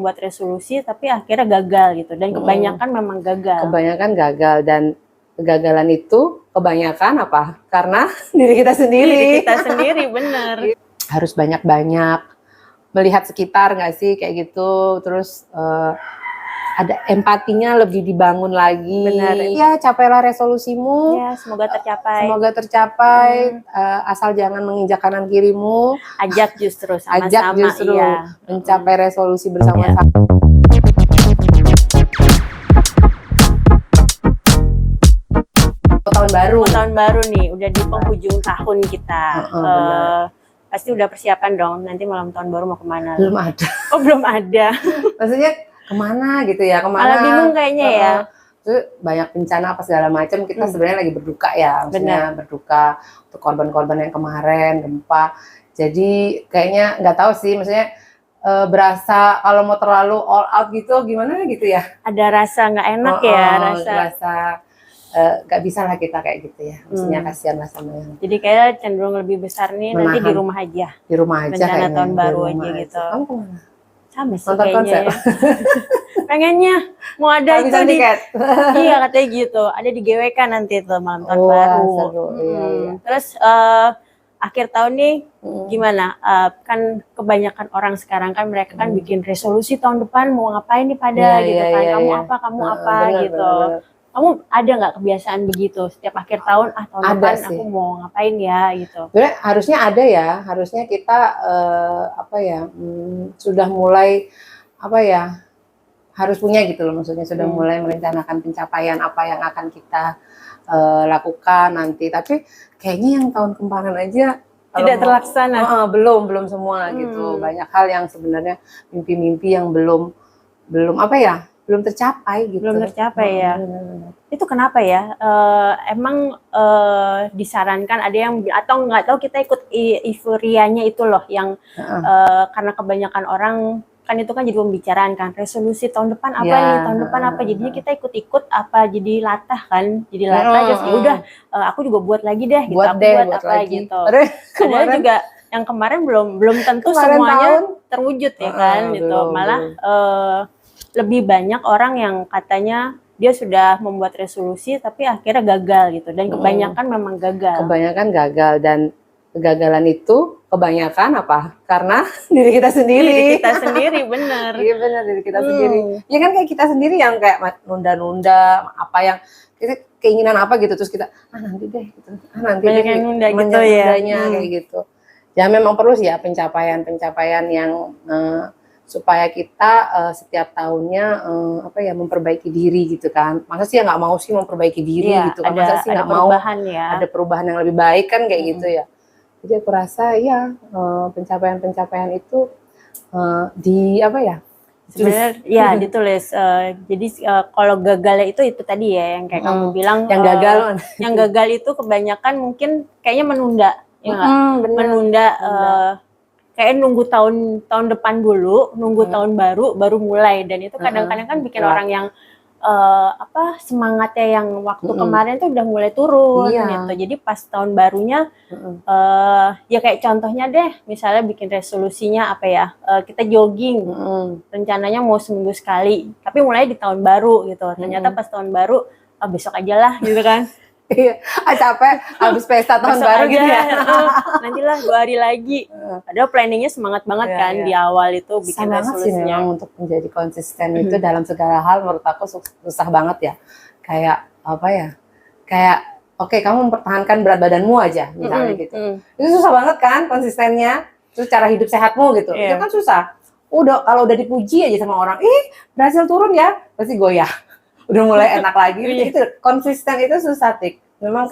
buat resolusi tapi akhirnya gagal gitu, dan kebanyakan memang gagal. Kebanyakan gagal, dan kegagalan itu kebanyakan apa? Karena diri kita sendiri. Diri kita sendiri, bener. Harus banyak-banyak melihat sekitar nggak sih kayak gitu, terus ada empatinya lebih dibangun lagi. Benar. Ya, capailah resolusimu. Ya, semoga tercapai. Semoga tercapai. Asal jangan menginjak kanan kirimu. Ajak justru sama-sama. Ajak justru iya. mencapai resolusi bersama-sama. Tahun baru. Tahun baru nih, udah di penghujung tahun kita. Pasti udah persiapan dong. Nanti malam tahun baru mau kemana? Belum ada. Oh, belum ada. Maksudnya kemana gitu ya? Kemana? Malah bingung kayaknya ya. Terus banyak bencana apa segala macam. Kita sebenarnya lagi berduka ya. Maksudnya berduka untuk korban-korban yang kemarin gempa. Jadi kayaknya nggak tahu sih. Maksudnya berasa kalau mau terlalu all out gitu gimana gitu ya? Ada rasa nggak enak ya, rasa nggak bisa lah kita kayak gitu ya. Maksudnya kasihan lah sama yang. Jadi kayak cenderung lebih besar nih Menahan. nanti di rumah aja. Di rumah aja bencana kayaknya. tahun baru aja gitu. Kamu kemana? Sama sih Nonton kayaknya konser? ya. Pengennya mau ada itu di tiket. Iya katanya gitu, ada di GWK nanti tuh malam tahun baru. Seru. Iya. Terus akhir tahun nih gimana? Kan kebanyakan orang sekarang kan mereka kan bikin resolusi tahun depan mau ngapain nih pada gitu kan. Kamu apa, kamu apa gitu. Kamu ada nggak kebiasaan begitu setiap akhir tahun? Tahun depan aku mau ngapain ya gitu. Sebenarnya harusnya ada ya, harusnya kita sudah mulai harus punya gitu loh, maksudnya sudah mulai merencanakan pencapaian apa yang akan kita lakukan nanti. Tapi kayaknya yang tahun kemarin aja tidak terlaksana. Belum semua gitu. Banyak hal yang sebenarnya mimpi-mimpi yang belum tercapai gitu. Belum tercapai ya. Itu kenapa ya? Emang disarankan ada yang atau nggak tahu, kita ikut euforianya itu loh yang karena kebanyakan orang kan itu kan jadi pembicaraan kan, resolusi tahun depan apa nih, tahun depan apa, jadinya kita ikut-ikut apa, jadi latah kan, jadi latah terus ya udah aku juga buat lagi deh gitu, buat apa lagi. Gitu. Padahal juga yang kemarin belum tentu semuanya terwujud ya kan gitu. Malah lebih banyak orang yang katanya dia sudah membuat resolusi tapi akhirnya gagal gitu, dan kebanyakan memang gagal. Kebanyakan gagal, dan kegagalan itu kebanyakan apa? Karena diri kita sendiri. Diri kita sendiri, benar. Iya benar, diri kita sendiri. Ya kan kayak kita sendiri yang kayak nunda-nunda apa yang kita keinginan apa gitu, terus kita nanti deh gitu. Nanti banyak deh yang nunda gitu ya. Kayak gitu. Ya memang perlu sih ya pencapaian yang supaya kita setiap tahunnya memperbaiki diri gitu kan. Masa sih nggak mau sih memperbaiki diri gitu kan. Masa sih nggak mau ada perubahan yang lebih baik kan kayak gitu ya. Jadi aku rasa ya pencapaian itu sebenarnya ya ditulis. Jadi kalau gagalnya itu tadi ya yang kayak kamu bilang, yang gagal itu kebanyakan mungkin kayaknya menunda, menunda. Kayak nunggu tahun depan dulu, nunggu tahun baru mulai, dan itu kadang-kadang kan bikin orang yang semangatnya yang waktu kemarin tuh udah mulai turun gitu. Jadi pas tahun barunya ya kayak contohnya deh, misalnya bikin resolusinya kita jogging, rencananya mau seminggu sekali, tapi mulai di tahun baru gitu. Ternyata pas tahun baru besok aja lah gitu kan. Iya, capek habis pesta tahun baru gitu ya. Nantilah 2 hari lagi. Padahal planningnya semangat banget kan di awal itu bikin resolusinya. Memang untuk menjadi konsisten itu dalam segala hal menurut aku susah banget ya. Kayak kayak kamu mempertahankan berat badanmu aja misalnya gitu. Itu susah banget kan konsistennya. Terus cara hidup sehatmu gitu. Itu kan susah. Kalau udah dipuji aja sama orang, berhasil turun ya, pasti goyah. Udah mulai enak lagi. Itu konsisten itu susah, Tik. Memang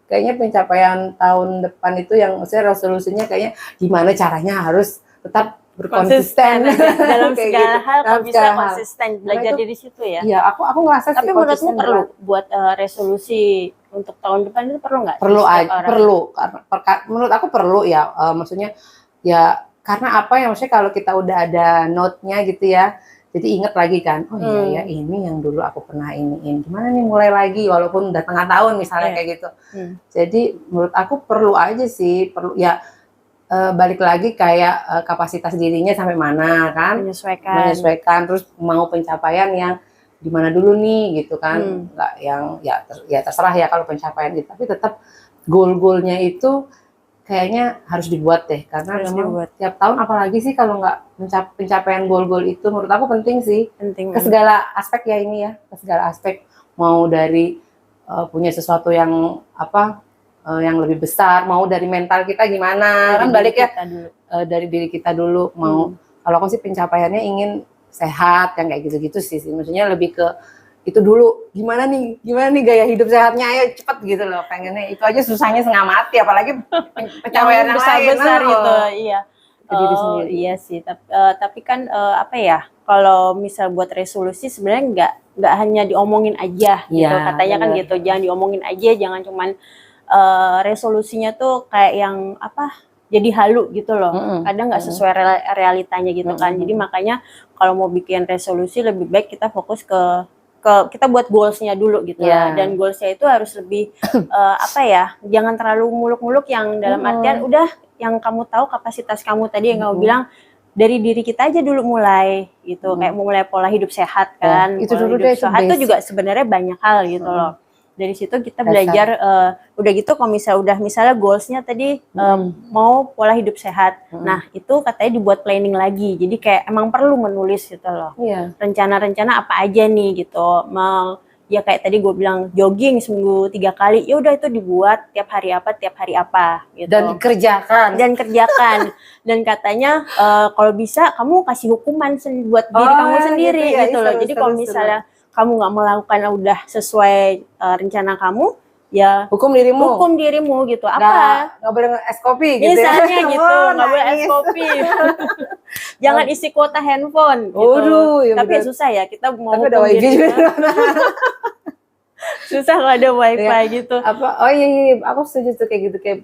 kayaknya pencapaian tahun depan itu yang maksudnya resolusinya kayaknya gimana caranya harus tetap berkonsisten dalam segala hal. Kalau bisa konsisten, belajar dari situ ya. Iya, aku ngerasa sih. Tapi menurutmu perlu buat resolusi untuk tahun depan itu perlu nggak? Perlu. Menurut aku perlu ya. Maksudnya ya karena maksudnya kalau kita udah ada note-nya gitu ya. Jadi inget lagi kan, iya ya ini yang dulu aku pernah iniin. Gimana nih mulai lagi walaupun udah tengah tahun misalnya kayak gitu. Jadi menurut aku perlu aja sih, perlu ya balik lagi kayak kapasitas dirinya sampai mana kan, menyesuaikan, terus mau pencapaian yang di mana dulu nih gitu kan, nggak yang ya terserah ya kalau pencapaian itu, tapi tetap goal-goalnya itu kayaknya harus dibuat deh, karena memang tiap tahun, apalagi sih kalau nggak pencapaian goal-goal itu menurut aku penting sih, ke segala aspek ya ini ya, ke segala aspek, mau dari punya sesuatu yang yang lebih besar, mau dari mental kita gimana, kan balik ya dari diri kita dulu. Mau kalau aku sih pencapaiannya ingin sehat, yang kayak gitu-gitu sih, maksudnya lebih ke itu dulu, gimana nih gaya hidup sehatnya, ayo cepet gitu loh, pengennya itu aja susahnya setengah mati, apalagi pencapaian yang besar gitu. Iya. Iya sih, tapi kan apa ya, kalau misal buat resolusi sebenarnya nggak hanya diomongin aja gitu, katanya kan gitu, jangan diomongin aja, jangan cuman resolusinya tuh kayak yang jadi halu gitu loh, kadang nggak sesuai realitanya gitu kan. Jadi makanya kalau mau bikin resolusi lebih baik kita fokus ke kita buat goalsnya dulu gitu lah. Dan goalsnya itu harus lebih jangan terlalu muluk-muluk, yang dalam artian udah yang kamu tahu kapasitas kamu tadi yang kamu bilang, dari diri kita aja dulu mulai gitu, kayak mulai pola hidup sehat kan. Itu dulu deh, sehat itu juga sebenarnya banyak hal gitu loh. Dari situ kita belajar, udah gitu kalau misalnya goalsnya tadi mau pola hidup sehat, nah itu katanya dibuat planning lagi, jadi kayak emang perlu menulis gitu loh, rencana-rencana apa aja nih gitu, ya kayak tadi gue bilang jogging seminggu 3 kali, ya udah itu dibuat tiap hari apa gitu, dan kerjakan dan katanya kalau bisa kamu kasih hukuman buat diri kamu sendiri gitu loh. Jadi kalau misalnya kamu nggak melakukan udah sesuai rencana kamu, ya hukum dirimu gitu. Nggak boleh es kopi gitu, misalnya ya. Gitu, nggak boleh es kopi. Jangan isi kuota handphone gitu. Tapi susah ya, kita mau tapi ada wifi juga. Susah kalau ada wifi gitu. Iya, aku setuju tuh kayak gitu, kayak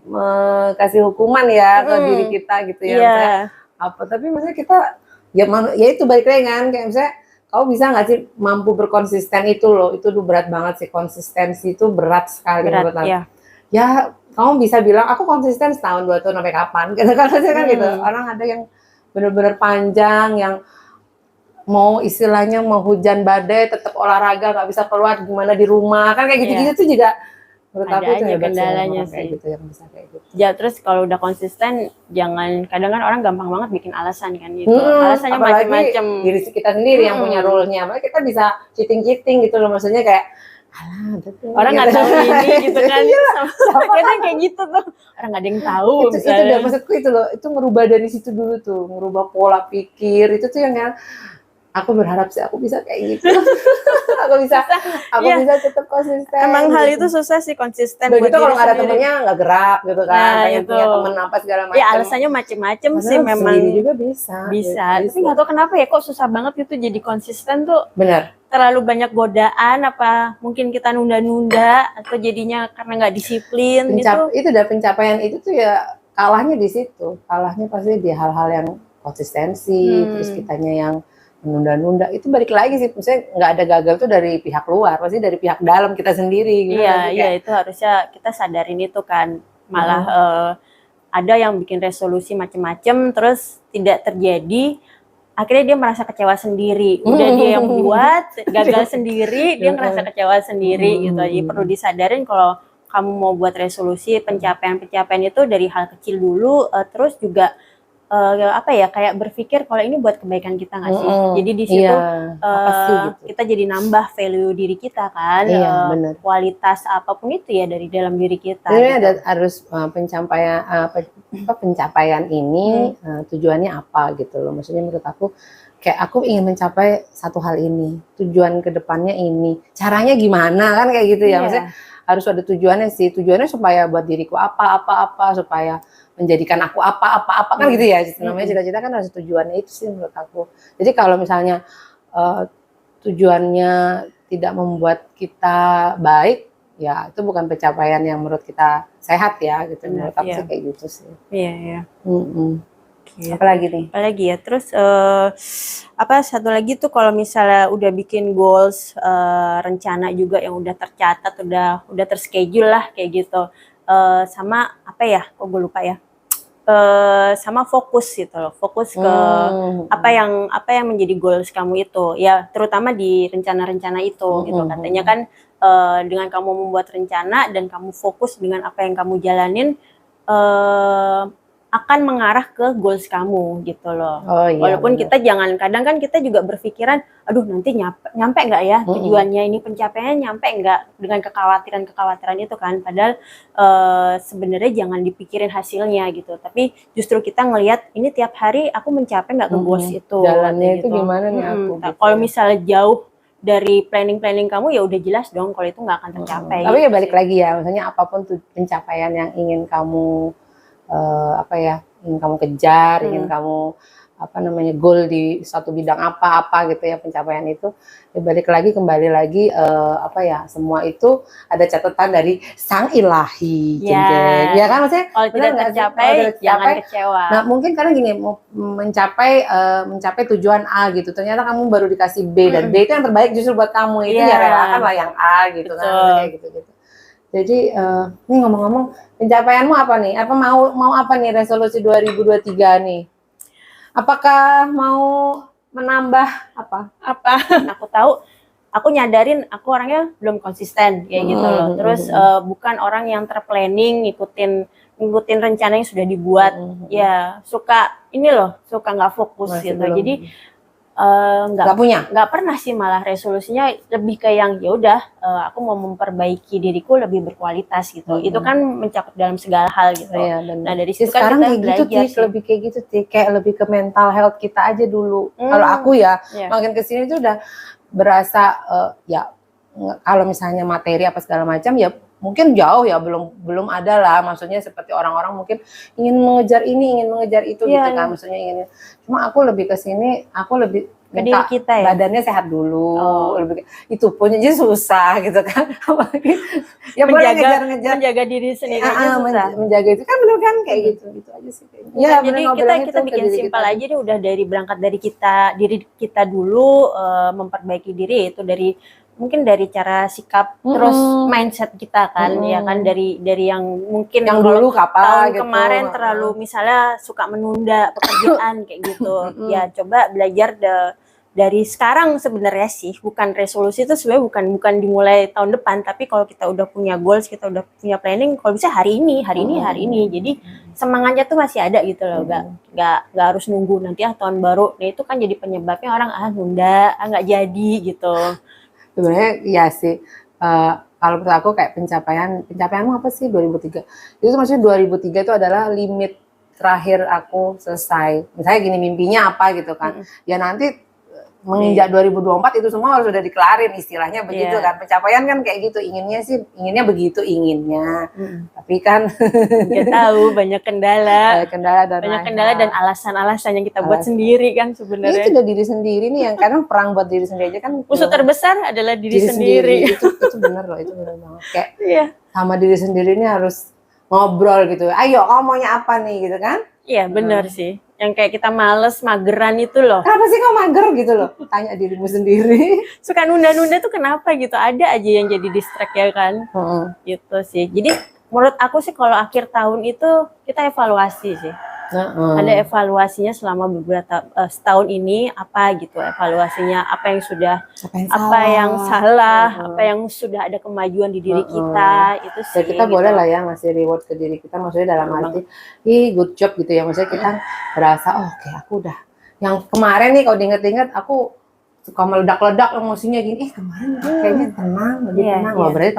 kasih hukuman ya ke diri kita gitu ya. Misalnya, tapi maksudnya kita ya itu balik lagi kan, kayak misalnya kamu bisa nggak sih mampu berkonsisten itu loh, itu tuh berat banget sih, konsistensi itu berat sekali menurut aku. Ya kamu bisa bilang aku konsisten setahun 2 tahun sampai kapan, kan gitu. Orang ada yang benar-benar panjang, yang mau istilahnya mau hujan badai tetap olahraga, nggak bisa keluar, gimana di rumah kan, kayak gitu-gitu tuh juga menurut aku itu hebat kendalanya sih. Kayak gitu, yang bisa kayak gitu. Ya terus kalau udah konsisten, jangan, kadang kan orang gampang banget bikin alasan kan gitu. Alasannya macam-macam. Diri kita sendiri yang punya rule-nya, makanya kita bisa cheating gitu loh, maksudnya kayak orang nggak tahu ini gitu kan. Kadang kayak gitu tuh, orang nggak ada yang tahu. Itu udah maksudku itu loh, itu merubah dari situ dulu tuh, merubah pola pikir itu tuh yang aku berharap sih aku bisa kayak gitu. aku bisa tetap konsisten. Emang hal itu susah sih, konsisten. Begitu kalau nggak ada temennya nggak gerak gitu kan, pengen punya temen apa segala macam. Ya alasannya macem-macem sih memang. Juga bisa. Tapi nggak tahu kenapa ya kok susah banget itu jadi konsisten tuh. Benar. Terlalu banyak godaan, apa mungkin kita nunda-nunda, atau jadinya karena nggak disiplin gitu. Itu udah pencapaian itu tuh ya kalahnya di situ. Kalahnya pasti di hal-hal yang konsistensi, terus kitanya yang menunda-nunda, itu balik lagi sih, misalnya nggak ada gagal tuh dari pihak luar, pasti dari pihak dalam kita sendiri gitu. Iya, itu harusnya kita sadarin itu kan. Malah ada yang bikin resolusi macem-macem terus tidak terjadi, akhirnya dia merasa kecewa sendiri. Udah dia yang buat, gagal sendiri, dia ngerasa kecewa sendiri gitu. Jadi perlu disadarin kalau kamu mau buat resolusi, pencapaian itu dari hal kecil dulu, terus juga kayak berpikir kalau ini buat kebaikan kita nggak sih? Jadi di situ kita jadi nambah value diri kita kan, kualitas apapun itu ya dari dalam diri kita. Jadi harus pencapaian ini tujuannya apa gitu loh. Maksudnya menurut aku kayak aku ingin mencapai satu hal ini, tujuan kedepannya ini, caranya gimana kan kayak gitu ya. Maksudnya harus ada tujuannya sih. Tujuannya supaya buat diriku apa, supaya menjadikan aku apa kan gitu ya. Namanya cita-cita kan harus tujuannya itu sih menurut aku. Jadi kalau misalnya tujuannya tidak membuat kita baik, ya itu bukan pencapaian yang menurut kita sehat ya gitu. Menurut aku sih kayak gitu sih. Iya. Gitu. Apalagi ya. Terus satu lagi tuh kalau misalnya udah bikin goals, rencana juga yang udah tercatat, udah terschedule lah kayak gitu. Sama kok gue lupa ya. sama fokus gitu loh, fokus ke apa yang menjadi goals kamu itu, ya terutama di rencana-rencana itu gitu. Katanya kan dengan kamu membuat rencana dan kamu fokus dengan apa yang kamu jalanin, akan mengarah ke goals kamu gitu loh. Oh, iya, Walaupun bener. kita kadang kan kita juga berpikiran, aduh nanti nyampe nggak ya tujuannya ini, pencapaiannya nyampe nggak, dengan kekhawatiran itu kan. Padahal sebenarnya jangan dipikirin hasilnya gitu, tapi justru kita ngelihat ini tiap hari aku mencapai nggak ke goals itu. Jalannya itu gitu. gimana nih aku gitu Kalau ya. misalnya jauh dari planning kamu ya udah jelas dong kalau itu nggak akan tercapai. Tapi ya balik lagi ya, maksudnya apapun tuh pencapaian yang ingin kamu ingin kamu kejar, ingin kamu goal di suatu bidang apa gitu ya, pencapaian itu ya balik lagi kembali lagi semua itu ada catatan dari Sang Ilahi, jeng. Ya kan, maksudnya kalau tidak tercapai jangan kecewa. Nah mungkin karena gini, mau mencapai tujuan A gitu, ternyata kamu baru dikasih B dan B itu yang terbaik justru buat kamu, itu ya relakan lah yang A gitu. Betul. Kan kayak gitu. Jadi ini ngomong-ngomong, pencapaianmu apa nih? Apa mau apa nih resolusi 2023 nih? Apakah mau menambah apa? Aku tahu, aku nyadarin aku orangnya belum konsisten kayak gitu loh. Terus bukan orang yang terplanning ngikutin rencana yang sudah dibuat. Ya suka nggak fokus Masih gitu. belum. Jadi nggak pernah sih, malah resolusinya lebih ke yang ya udah aku mau memperbaiki diriku lebih berkualitas gitu. Itu kan mencakup dalam segala hal gitu. Iya, nah dari situ sekarang kan kita kayak belajar gitu sih. lebih kayak gitu sih, kayak lebih ke mental health kita aja dulu. Kalau aku ya makin kesini tuh udah berasa kalau misalnya materi apa segala macam ya mungkin jauh ya, belum ada lah, maksudnya seperti orang-orang mungkin ingin mengejar ini, ingin mengejar itu gitu kan, maksudnya ingin. Cuma aku lebih ke sini, aku lebih ke diri kita ya, badannya sehat dulu, lebih itu pun aja susah gitu kan. Ya menjaga diri sendiri aja susah. Menjaga itu kan benar kan kayak gitu aja sih. Ya, jadi kita bikin simpel aja deh, udah berangkat dari diri kita dulu, memperbaiki diri itu mungkin dari cara sikap, terus mindset kita kan, ya kan, dari yang mungkin yang dulu tahun gitu, kemarin terlalu misalnya suka menunda pekerjaan kayak gitu. Ya coba belajar dari sekarang sebenarnya sih, bukan resolusi itu sebenarnya bukan dimulai tahun depan, tapi kalau kita udah punya goals, kita udah punya planning, kalau bisa hari ini. Jadi semangatnya tuh masih ada gitu loh, nggak harus nunggu nanti tahun baru. Nah itu kan jadi penyebabnya orang nunda, nggak jadi gitu. Sebenarnya ya sih, kalau menurut aku kayak pencapaianmu apa sih 2003? Itu maksudnya 2003 itu adalah limit terakhir aku selesai. Misalnya gini, mimpinya apa gitu kan. Ya nanti menginjak 2024 itu semua harus sudah dikelarin, istilahnya begitu kan. Pencapaian kan kayak gitu, inginnya begitu inginnya. Tapi kan nggak tahu, banyak kendala dan alasan-alasan yang kita buat sendiri kan sebenarnya. Itu udah diri sendiri nih yang kadang perang buat diri sendiri aja kan. Musuh terbesar adalah diri sendiri. Itu benar loh, itu benar banget. Kayak sama diri sendiri ini harus ngobrol gitu. Ayo, kamu maunya apa nih gitu kan? Iya, benar sih. Yang kayak kita males, mageran itu loh. Kenapa sih kau mager gitu loh? Tanya dirimu sendiri. Suka nunda-nunda tuh kenapa gitu? Ada aja yang jadi distract ya kan? Gitu sih. Jadi menurut aku sih kalau akhir tahun itu kita evaluasi sih. Ada evaluasinya selama setahun ini, apa gitu evaluasinya, apa yang salah, apa yang sudah ada kemajuan di diri kita, itu sih. Ya, kita gitu. boleh lah ya ngasih reward ke diri kita, maksudnya dalam arti good job gitu ya, maksudnya kita berasa oke, aku udah, yang kemarin nih kalau diinget-inget aku suka meledak-ledak emosinya gini, kemarin kayaknya tenang, lebih tenang. Wah, berarti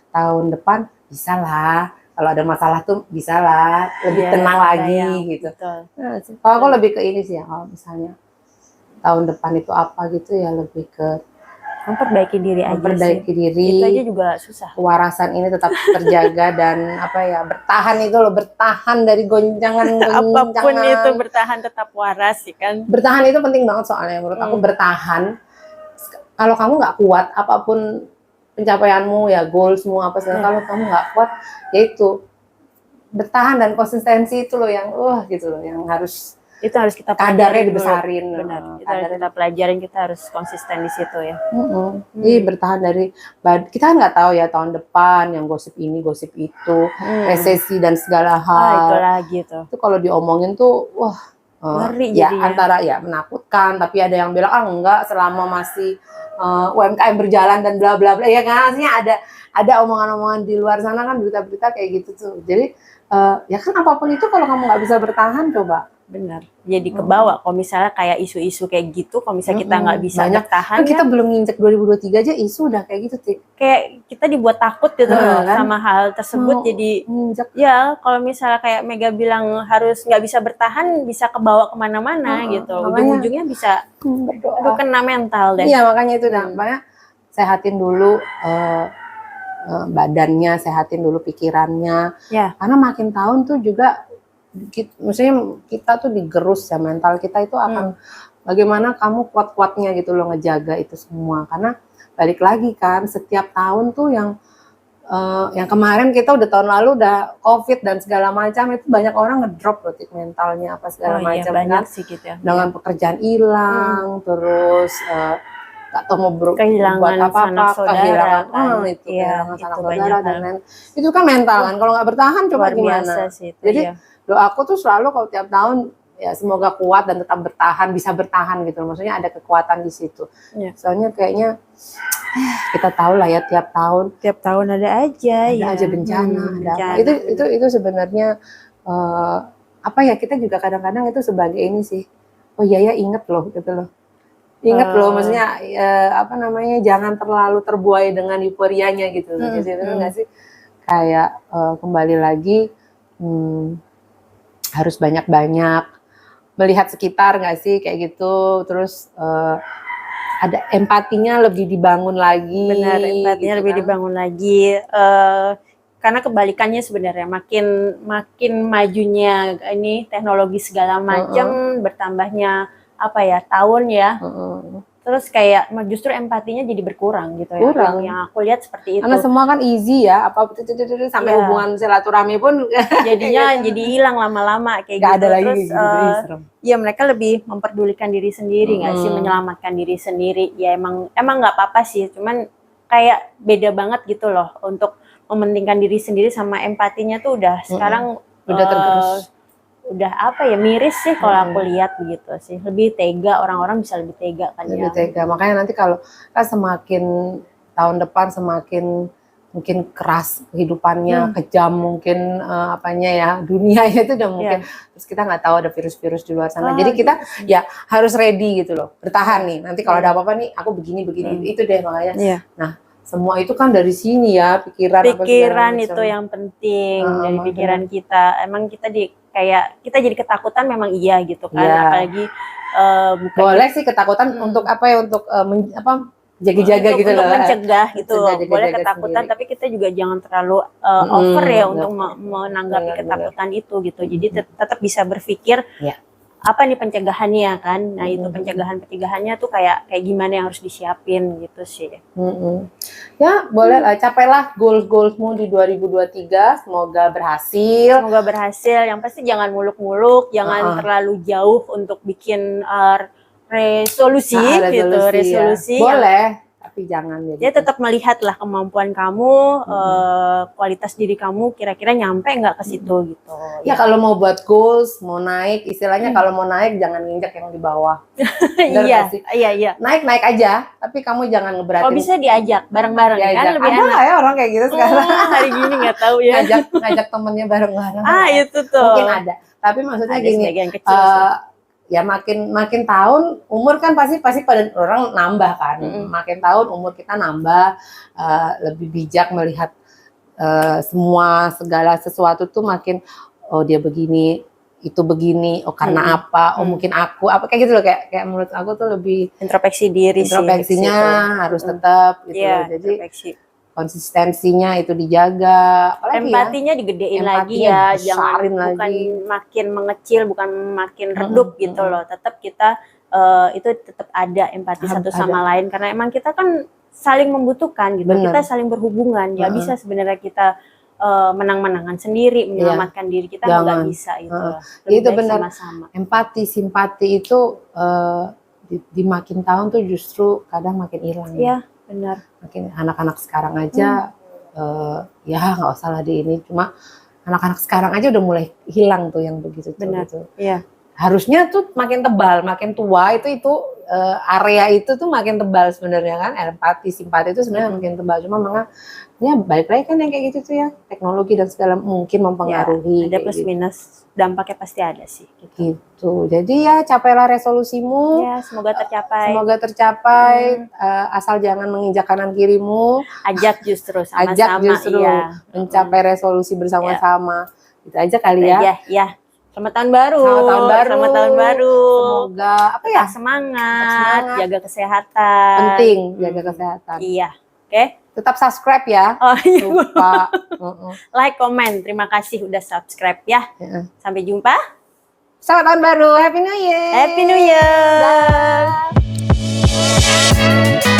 tahun depan bisa lah. Kalau ada masalah tuh bisa lah, lebih tenang lagi gitu. Nah, kalau aku lebih ke ini sih ya, kalau misalnya tahun depan itu apa gitu ya, lebih ke memperbaiki diri aja sih. Itu aja juga susah. Kewarasan ini tetap terjaga dan bertahan dari goncangan apapun itu, bertahan tetap waras sih kan. Bertahan itu penting banget soalnya menurut aku. Bertahan, kalau kamu nggak kuat apapun pencapaianmu ya, goal semua apa segala, kalau kamu nggak kuat, yaitu bertahan dan konsistensi itu loh yang gitu loh, yang harus Itu harus kita kadarnya pelajarin dulu. dibesarin. Benar. Itu harus kita pelajarin, kita harus konsisten di situ ya. Jadi bertahan dari, kita kan nggak tahu ya tahun depan yang gosip ini, gosip itu, resesi dan segala hal. Itu lagi tuh. Itu kalau diomongin tuh, wah, ngeri ya jadinya. antara ya menakutkan, tapi ada yang bilang enggak, selama masih UMKM berjalan dan bla bla bla, ya kan, artinya ada omongan-omongan di luar sana kan, berita-berita kayak gitu tuh. Jadi ya kan apapun itu kalau kamu nggak bisa bertahan, coba. Benar. Jadi kebawa kalau misalnya kayak isu-isu kayak gitu, kalau misalnya kita nggak bisa bertahan, kan kita belum nginjek 2023 aja isu udah kayak gitu, Tik. Kayak kita dibuat takut gitu loh kan? sama hal tersebut. Jadi nginjek. ya kalau misalnya kayak Mega bilang harus nggak bisa bertahan, bisa kebawa kemana-mana gitu. Ujung-ujungnya bisa aduh, kena mental deh. Iya, makanya itu makanya sehatin dulu badannya, sehatin dulu pikirannya. Karena makin tahun tuh juga maksudnya kita tuh digerus ya, mental kita itu akan bagaimana kamu kuat-kuatnya gitu loh ngejaga itu semua. Karena balik lagi kan, setiap tahun tuh yang kemarin kita udah tahun lalu udah COVID dan segala macam, itu banyak orang ngedrop loh mentalnya apa segala macam banyak kan. sih gitu ya. Dengan pekerjaan hilang, terus gak tau mau kehilangan sanak saudara, kehilangan sanak saudara dan lain. Itu kan mental kan, kalau nggak bertahan coba gimana. Sih itu, jadi doaku tuh selalu kalau tiap tahun ya semoga kuat dan tetap bertahan, bisa bertahan gitu. Maksudnya ada kekuatan di situ. Soalnya kayaknya kita tahu lah ya tiap tahun ada aja bencana. Itu sebenarnya apa ya, kita juga kadang-kadang itu sebagai ini sih. Oh iya ya, inget loh gitu loh. Inget loh, maksudnya apa namanya, jangan terlalu terbuai dengan euforianya gitu. Jadi itu nggak sih, kayak kembali lagi harus banyak-banyak melihat sekitar nggak sih kayak gitu. Terus ada empatinya lebih dibangun lagi. Benar, empatinya gitu lebih kan dibangun lagi. Karena kebalikannya sebenarnya makin majunya ini teknologi segala macam, bertambahnya apa ya tahun ya. Terus kayak justru empatinya jadi berkurang gitu ya. Yang aku lihat seperti itu. Karena semua kan easy ya, apa sampai hubungan silaturahmi pun jadinya jadi hilang lama-lama kayak gak gitu. Ada lagi terus gitu, ya mereka lebih memperdulikan diri sendiri nggak sih, menyelamatkan diri sendiri. Ya emang nggak apa-apa sih, cuman kayak beda banget gitu loh untuk mementingkan diri sendiri sama empatinya tuh udah sekarang udah tergerus. Udah apa ya, miris sih kalau aku lihat begitu sih. Lebih tega, orang-orang bisa lebih tega kan. Lebih tega. Makanya nanti kalau kan semakin tahun depan semakin mungkin keras kehidupannya, kejam mungkin apanya ya, dunianya itu udah mungkin. Terus kita nggak tahu ada virus-virus di luar sana. Jadi kita ya harus ready gitu loh, bertahan nih. Nanti kalau ada apa-apa nih, aku begini itu deh makanya. Nah, semua itu kan dari sini ya, pikiran itu yang penting. Dari pikiran kita. Emang kita kita jadi ketakutan memang iya gitu kan. Apalagi boleh sih ketakutan untuk apa ya, untuk jaga-jaga gitu loh. Untuk mencegah gitu. Boleh ketakutan sendiri. Tapi kita juga jangan terlalu over ya untuk menanggapi ketakutan itu gitu. Jadi tetap bisa berpikir apa nih pencegahannya kan. Nah itu pencegahannya tuh kayak gimana yang harus disiapin gitu sih. Ya boleh lah, capailah goals-goalsmu di 2023, semoga berhasil. Yang pasti jangan muluk-muluk, jangan terlalu jauh untuk bikin resolusi. Ya. Boleh, tapi jangan ya tetap melihatlah kemampuan kamu, kualitas diri kamu kira-kira nyampe nggak ke situ gitu. Ya kalau mau buat goals, mau naik, istilahnya kalau mau naik jangan nginjak yang di bawah. Iya. Naik aja, tapi kamu jangan ngeberatin. Kalau bisa diajak bareng-bareng kan lebih enak. Ada ya orang kayak gitu sekarang. Hari gini nggak tahu ya. ngajak temennya bareng-bareng. Itu tuh. Mungkin ada. Tapi maksudnya ada gini. Ya makin tahun umur kan pasti pada orang nambah kan. Makin tahun umur kita nambah, lebih bijak melihat segala sesuatu tuh makin, oh dia begini, itu begini, oh karena apa, oh mungkin aku apa kayak gitu loh, kayak menurut aku tuh lebih introspeksi diri. Introspeksinya harus tetap gitu. Jadi konsistensinya itu dijaga, empatinya digedein lagi ya, jangan bukan makin mengecil, bukan makin redup gitu loh. Tetap kita itu tetap ada empati satu sama lain, karena emang kita kan saling membutuhkan gitu. Kita saling berhubungan. Nggak bisa sebenarnya kita menang-menangan sendiri, menyelamatkan diri kita nggak bisa itu. Itu benar. Empati, simpati itu di makin tahun tuh justru kadang makin hilang. Iya, benar. Makin anak-anak sekarang aja ya nggak usah lah di ini, cuma anak-anak sekarang aja udah mulai hilang tuh yang begitu. Benar. Gitu. Iya. Harusnya tuh makin tebal, makin tua itu area itu tuh makin tebal sebenarnya kan, empati, simpati itu sebenarnya makin tebal. Cuma makanya balik lagi kan yang kayak gitu tuh ya, teknologi dan segala mungkin mempengaruhi. Ya, ada plus minus, dampaknya pasti ada sih. Gitu. Jadi ya capailah resolusimu. Ya, semoga tercapai. Semoga tercapai. Asal jangan menginjak kanan kirimu. Ajak justru sama-sama. Ajak justru mencapai resolusi bersama-sama. Itu aja kali ya. Ya. Selamat tahun baru. Selamat tahun baru. Semoga semangat, jaga kesehatan. Penting jaga kesehatan. Iya. Oke. Tetap subscribe ya. Oh iya. Lupa. Like, komen. Terima kasih udah subscribe ya. Sampai jumpa. Selamat tahun baru. Happy New Year. Happy New Year. Bye.